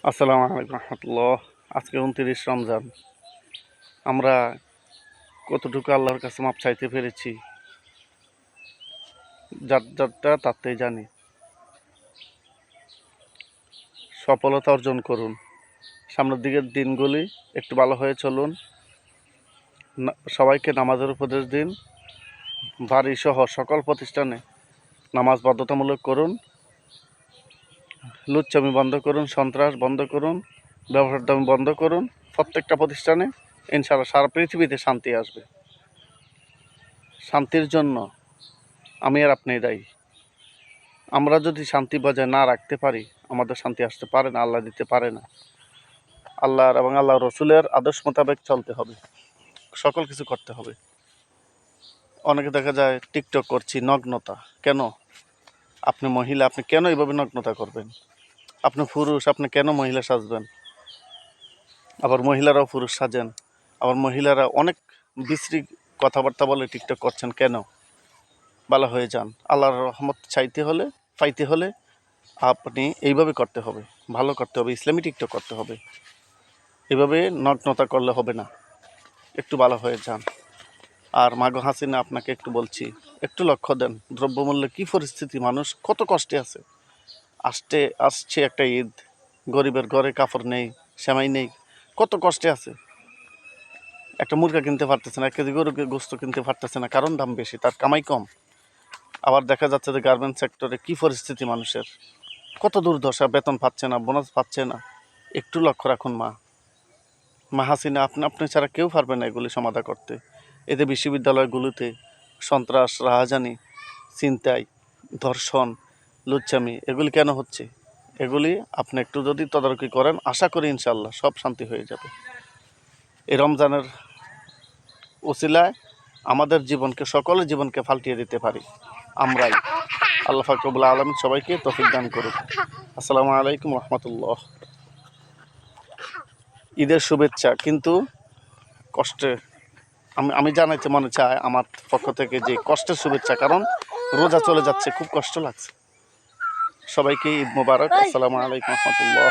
আসসালামু আলাইকুম রহমতুল্লাহ। আজকে 29 রমজান। আমরা কতটুকু আল্লাহর কাছে মাপ চাইতে পেরেছি যারটা তাতেই জানি। সফলতা অর্জন করুন, সামনের দিকের দিনগুলি একটু ভালো হয়ে চলুন। সবাইকে নামাজের উপদেশ দিন, বাড়ি সহ সকল প্রতিষ্ঠানে নামাজ বাধ্যতামূলক করুন। লুচ্চামি বন্ধ করুন, সন্ত্রাস বন্ধ করুন, ব্যবসার দাম বন্ধ করুন। প্রত্যেকটা প্রতিষ্ঠানে ইনশাআল্লাহ সারা পৃথিবীতে শান্তি আসবে। শান্তির জন্য আমি আর আপনি দায়ী। আমরা যদি শান্তি বজায় না রাখতে পারি, আমাদের শান্তি আসতে পারে না, আল্লাহ দিতে পারে না। আল্লাহর এবং আল্লাহ রসুলের আদর্শ মোতাবেক চলতে হবে, সকল কিছু করতে হবে। অনেকে দেখা যায় টিকটক করছি, নগ্নতা। কেন? আপনি মহিলা, আপনি কেন এইভাবে নগ্নতা করবেন? আপনি পুরুষ, আপনি কেন মহিলা সাজবেন? আবার মহিলারাও পুরুষ সাজেন, আবার মহিলারা অনেক বিশ্রী কথাবার্তা বলে টিকটক করছেন। কেন? ভালো হয়ে যান। আল্লাহর রহমত চাইতে হলে, পাইতে হলে আপনি এইভাবে করতে হবে, ভালো করতে হবে, ইসলামী টিকটক করতে হবে। এভাবে নগ্নতা করলে হবে না, একটু ভালো হয়ে যান। আর মাগো হাসিনা, আপনাকে একটু বলছি, একটু লক্ষ্য দেন দ্রব্যমূল্যে কী পরিস্থিতি, মানুষ কত কষ্টে আছে। আসছে একটা ঈদ, গরিবের ঘরে কাপড় নেই, সেমাই নেই, কত কষ্টে আছে। একটা মুরগা কিনতে পারতেছে না, 1 কেজি গরু গোস্ত কিনতে পারতেছে না, কারণ দাম বেশি, তার কামাই কম। আবার দেখা যাচ্ছে যে গার্মেন্টস সেক্টরে কী পরিস্থিতি মানুষের, কত দুর্দশা, বেতন পাচ্ছে না, বোনাস পাচ্ছে না। একটু লক্ষ্য রাখুন মা হাসিনা, আপনি ছাড়া কেউ পারবে না এগুলি সমাধান করতে। এতে বিশ্ববিদ্যালয়গুলোতে সন্ত্রাস, রাহাজানি, ছিনতাই, ধর্ষণ, লুচ্চামি এগুলি কেন হচ্ছে? এগুলি আপনি একটু যদি তদারকি করেন, আশা করি ইনশাল্লাহ সব শান্তি হয়ে যাবে। এই রমজানের ওসিলায় আমাদের জীবনকে, সকলের জীবনকে পাল্টিয়ে দিতে পারি আমরাই। আল্লাহ পাক রব্বুল আলামিন সবাইকে তৌফিক দান করুক। আসসালামু আলাইকুম রহমতুল্লাহ। ঈদের শুভেচ্ছা, কিন্তু কষ্টে আমি জানাইতে মনে চাই আমার পক্ষ থেকে যে কষ্টের শুভেচ্ছা, কারণ রোজা চলে যাচ্ছে, খুব কষ্ট লাগছে। সবাইকে ঈদ মোবারক। আসসালামু আলাইকুম রহমতুল্লাহ।